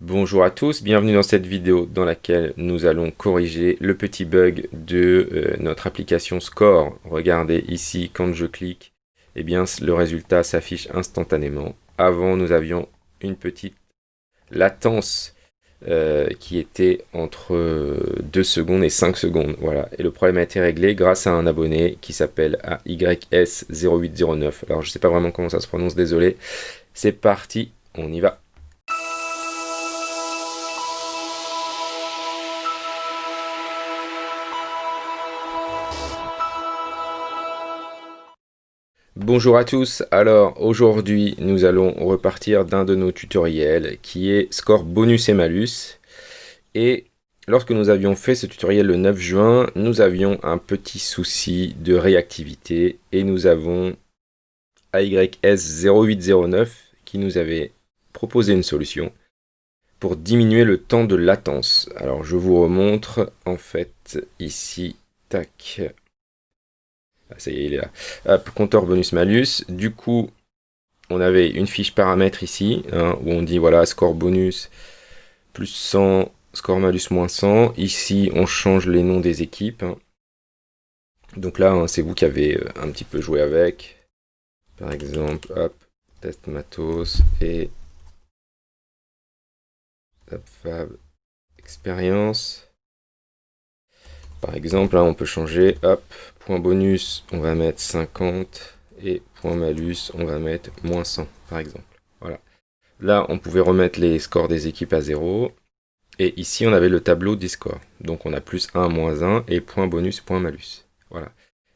Bonjour à tous, bienvenue dans cette vidéo dans laquelle nous allons corriger le petit bug de notre application Score. Regardez ici, quand je clique, eh bien, le résultat s'affiche instantanément. Avant, nous avions une petite latence qui était entre 2 secondes et 5 secondes. Voilà. Et le problème a été réglé grâce à un abonné qui s'appelle AYS0809. Alors, je ne sais pas vraiment comment ça se prononce, désolé. C'est parti, on y va. Bonjour à tous, alors aujourd'hui nous allons repartir d'un de nos tutoriels qui est score bonus et malus. Et lorsque nous avions fait ce tutoriel le 9 juin, nous avions un petit souci de réactivité et nous avons AYS0809 qui nous avait proposé une solution pour diminuer le temps de latence. Alors je vous remontre en fait ici, tac. Ah, ça y est, il est là. Hop, compteur bonus-malus. Du coup, on avait une fiche paramètres ici, hein, où on dit voilà, score bonus plus 100, score malus moins 100. Ici, on change les noms des équipes, hein. Donc là, hein, c'est vous qui avez un petit peu joué avec. Par exemple, hop, test matos et hop, fab, expérience. Par exemple, là, on peut changer, hop, point bonus, on va mettre 50 et point malus, on va mettre moins 100, par exemple. Voilà. Là, on pouvait remettre les scores des équipes à 0. Et ici, on avait le tableau des scores. Donc, on a plus 1, moins 1 et point bonus, point malus. Voilà.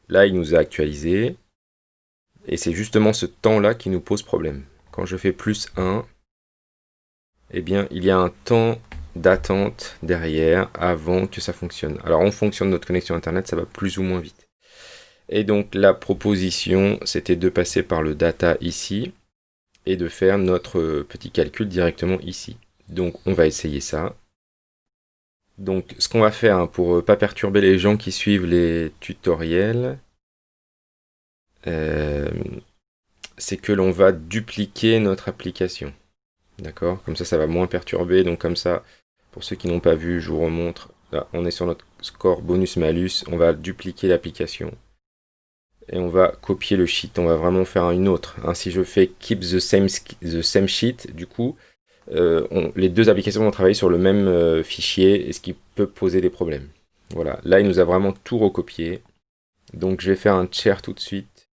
Là, il nous a actualisé. Et c'est justement ce temps-là qui nous pose problème. Quand je fais plus 1, eh bien, il y a un temps d'attente derrière avant que ça fonctionne. Alors, en fonction de notre connexion Internet, ça va plus ou moins vite. Et donc, la proposition, c'était de passer par le data ici et de faire notre petit calcul directement ici. Donc, on va essayer ça. Donc, ce qu'on va faire, hein, pour ne pas perturber les gens qui suivent les tutoriels, euh, c'est que l'on va dupliquer notre application. D'accord? Comme ça va moins perturber. Donc, comme ça, pour ceux qui n'ont pas vu, je vous remontre. Là, on est sur notre score bonus-malus. On va dupliquer l'application. Et on va copier le sheet. On va vraiment faire une autre, hein. Si je fais keep the same sheet, du coup, les deux applications vont travailler sur le même fichier, et ce qui peut poser des problèmes. Voilà, là il nous a vraiment tout recopié. Donc je vais faire un share tout de suite.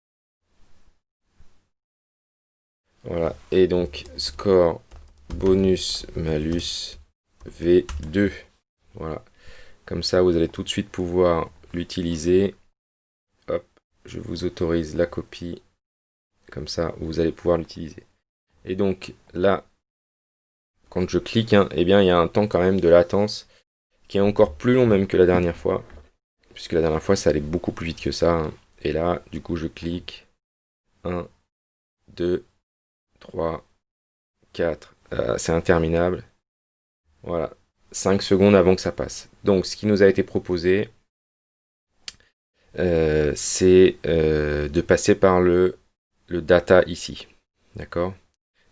Voilà, et donc score bonus malus V2. Voilà, comme ça vous allez tout de suite pouvoir l'utiliser. Hop, je vous autorise la copie. Comme ça vous allez pouvoir l'utiliser. Et donc là, quand je clique, hein, eh bien il y a un temps quand même de latence qui est encore plus long même que la dernière fois. Puisque la dernière fois ça allait beaucoup plus vite que ça, hein. Et là, du coup je clique. 1, 2, 3, 4. C'est interminable. Voilà. 5 secondes avant que ça passe. Donc ce qui nous a été proposé, c'est de passer par le data ici. D'accord?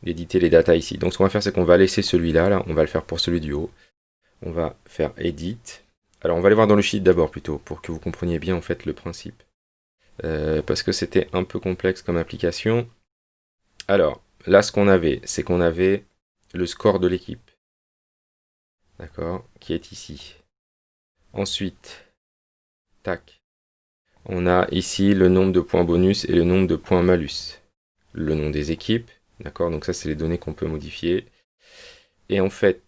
D'éditer les data ici. Donc ce qu'on va faire, c'est qu'on va laisser celui-là, là. On va le faire pour celui du haut. On va faire edit. Alors on va aller voir dans le sheet d'abord plutôt, pour que vous compreniez bien en fait le principe. Parce que c'était un peu complexe comme application. Alors, là ce qu'on avait, c'est qu'on avait le score de l'équipe. D'accord? Qui est ici. Ensuite, tac. On a ici le nombre de points bonus et le nombre de points malus. Le nom des équipes. D'accord? Donc ça, c'est les données qu'on peut modifier. Et en fait,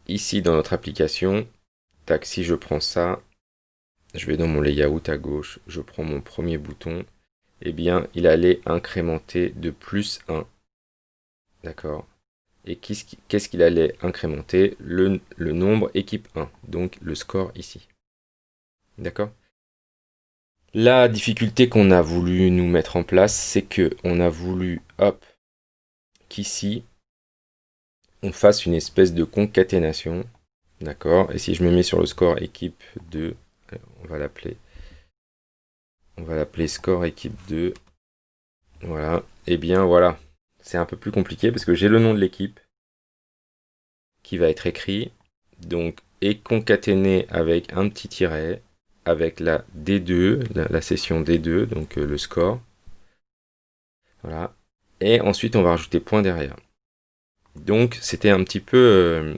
ici dans notre application, tac, si je prends ça, je vais dans mon layout à gauche, je prends mon premier bouton, eh bien, il allait incrémenter de plus 1. D'accord? Et qu'est-ce qu'il allait incrémenter? Le nombre équipe 1, donc le score ici. D'accord? La difficulté qu'on a voulu nous mettre en place, c'est que on a voulu, hop, qu'ici, on fasse une espèce de concaténation. D'accord? Et si je me mets sur le score équipe 2, on va l'appeler. On va l'appeler score équipe 2. Voilà. Et bien voilà. C'est un peu plus compliqué parce que j'ai le nom de l'équipe. qui va être écrit, donc, et concaténé avec un petit tiret, avec la D2, la session D2, donc le score. Voilà. Et ensuite, on va rajouter point derrière. Donc, c'était un petit peu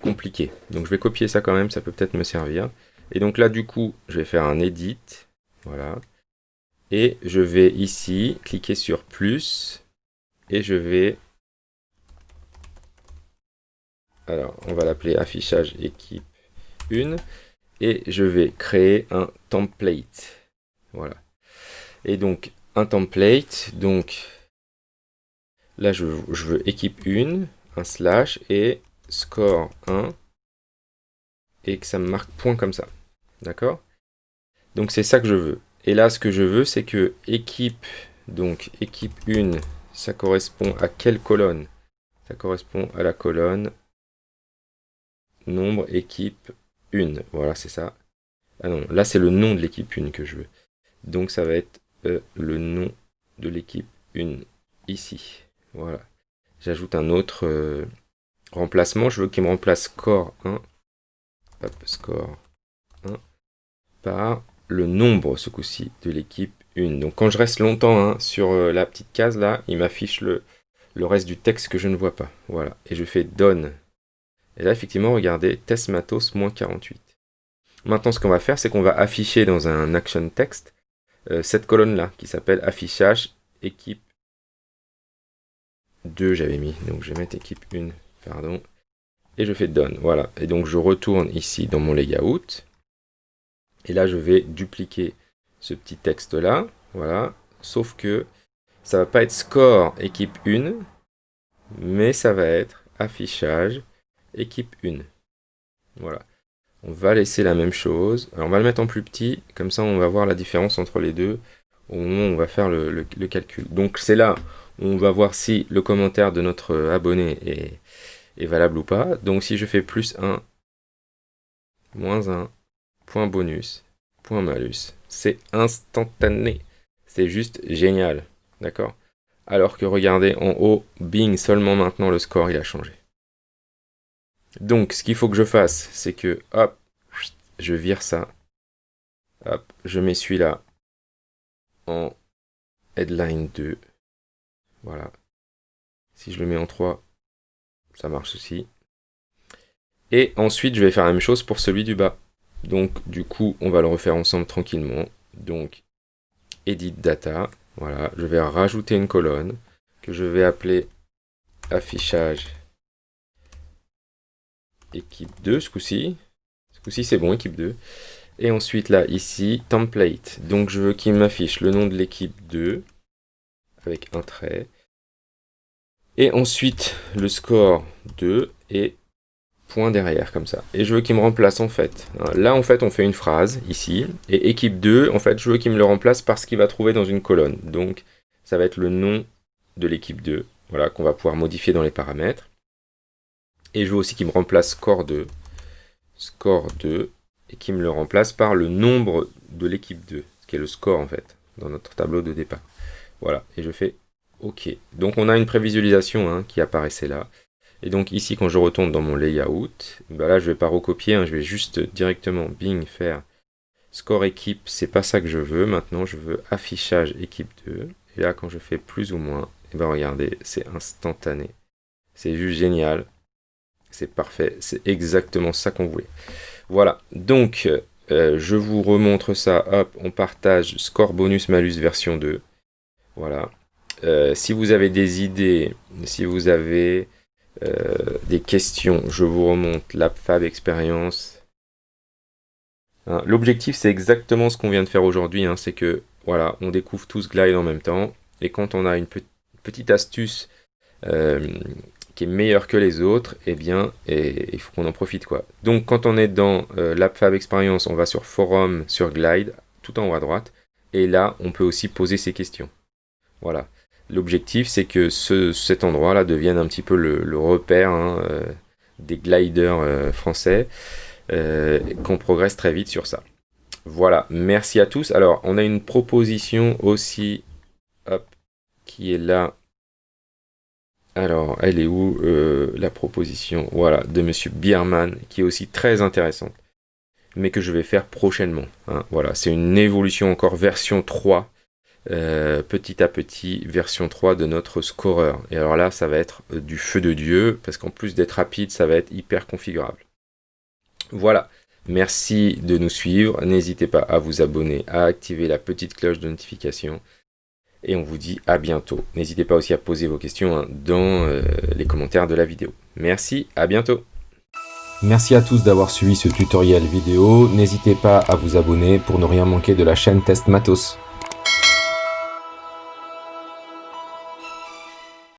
compliqué. Donc, je vais copier ça quand même, ça peut peut-être me servir. Et donc là, du coup, je vais faire un edit. Voilà. Et je vais ici cliquer sur plus. Et je vais... Alors, on va l'appeler affichage équipe 1. Et je vais créer un template. Voilà. Et donc, un template. Donc, là, je veux équipe 1, un slash et score 1. Et que ça me marque point comme ça. D'accord? Donc, c'est ça que je veux. Et là, ce que je veux, c'est que équipe, donc équipe 1, ça correspond à quelle colonne? Ça correspond à la colonne nombre équipe 1. Voilà, c'est ça. Ah non, là, c'est le nom de l'équipe 1 que je veux. Donc, ça va être le nom de l'équipe 1 ici. Voilà. J'ajoute un autre remplacement. Je veux qu'il me remplace score 1. Hop, score 1 par le nombre, ce coup-ci, de l'équipe 1. Donc, quand je reste longtemps sur la petite case là, il m'affiche le reste du texte que je ne vois pas. Voilà. Et je fais done. Et là, effectivement, regardez, test matos moins 48. Maintenant, ce qu'on va faire, c'est qu'on va afficher dans un action text cette colonne-là qui s'appelle affichage équipe 2, j'avais mis. Donc, je vais mettre équipe 1, pardon. Et je fais done. Voilà. Et donc, je retourne ici dans mon layout. Et là, je vais dupliquer ce petit texte-là. Voilà. Sauf que ça va pas être score équipe 1, mais ça va être affichage équipe 1. Voilà. On va laisser la même chose. Alors on va le mettre en plus petit, comme ça on va voir la différence entre les deux au moment où on va faire le calcul. Donc c'est là où on va voir si le commentaire de notre abonné est valable ou pas. Donc si je fais plus 1, moins 1, point bonus, point malus, c'est instantané. C'est juste génial. D'accord? Alors que regardez en haut, bing, seulement maintenant le score il a changé. Donc, ce qu'il faut que je fasse, c'est que, hop, je vire ça. Hop, je mets celui-là en headline 2. Voilà. Si je le mets en 3, ça marche aussi. Et ensuite, je vais faire la même chose pour celui du bas. Donc, du coup, on va le refaire ensemble tranquillement. Donc, edit data. Voilà, je vais rajouter une colonne que je vais appeler affichage équipe 2 ce coup-ci. Ce coup-ci, c'est bon, équipe 2. Et ensuite, là, ici, template. Donc, je veux qu'il m'affiche le nom de l'équipe 2 avec un trait. Et ensuite, le score 2 et point derrière, comme ça. Et je veux qu'il me remplace, en fait. Là, en fait, on fait une phrase, ici. Et équipe 2, en fait, je veux qu'il me le remplace par ce qu'il va trouver dans une colonne. Donc, ça va être le nom de l'équipe 2. Voilà, qu'on va pouvoir modifier dans les paramètres. Et je veux aussi qu'il me remplace score 2. Score 2. Et qu'il me le remplace par le nombre de l'équipe 2. Ce qui est le score, en fait, dans notre tableau de départ. Voilà, et je fais OK. Donc on a une prévisualisation qui apparaissait là. Et donc ici, quand je retourne dans mon layout, ben là je vais pas recopier, je vais juste directement bing faire score équipe, c'est pas ça que je veux. Maintenant je veux affichage équipe 2. Et là quand je fais plus ou moins, et ben regardez, c'est instantané. C'est juste génial. C'est parfait, c'est exactement ça qu'on voulait. Voilà, donc je vous remontre ça, hop, on partage score bonus malus version 2. Voilà. Si vous avez des idées, si vous avez des questions, je vous remonte l'AppFab Experience. L'objectif, c'est exactement ce qu'on vient de faire aujourd'hui. C'est que, voilà, on découvre tous Glide en même temps. Et quand on a une petite astuce qui est meilleure que les autres, eh bien, il faut qu'on en profite, quoi. Donc, quand on est dans l'AppFab Experience, on va sur Forum, sur Glide, tout en haut à droite. Et là, on peut aussi poser ses questions. Voilà. L'objectif, c'est que cet endroit-là devienne un petit peu le repère des gliders français, qu'on progresse très vite sur ça. Voilà, merci à tous. Alors, on a une proposition aussi, hop, qui est là. Alors, elle est où la proposition, voilà, de Monsieur Bierman, qui est aussi très intéressante, mais que je vais faire prochainement, hein. Voilà, c'est une évolution encore version 3, petit à petit, version 3 de notre scoreur. Et alors là, ça va être du feu de Dieu, parce qu'en plus d'être rapide, ça va être hyper configurable. Voilà, merci de nous suivre. N'hésitez pas à vous abonner, à activer la petite cloche de notification. Et on vous dit à bientôt. N'hésitez pas aussi à poser vos questions, hein, dans les commentaires de la vidéo. Merci, à bientôt. Merci à tous d'avoir suivi ce tutoriel vidéo. N'hésitez pas à vous abonner pour ne rien manquer de la chaîne Test Matos.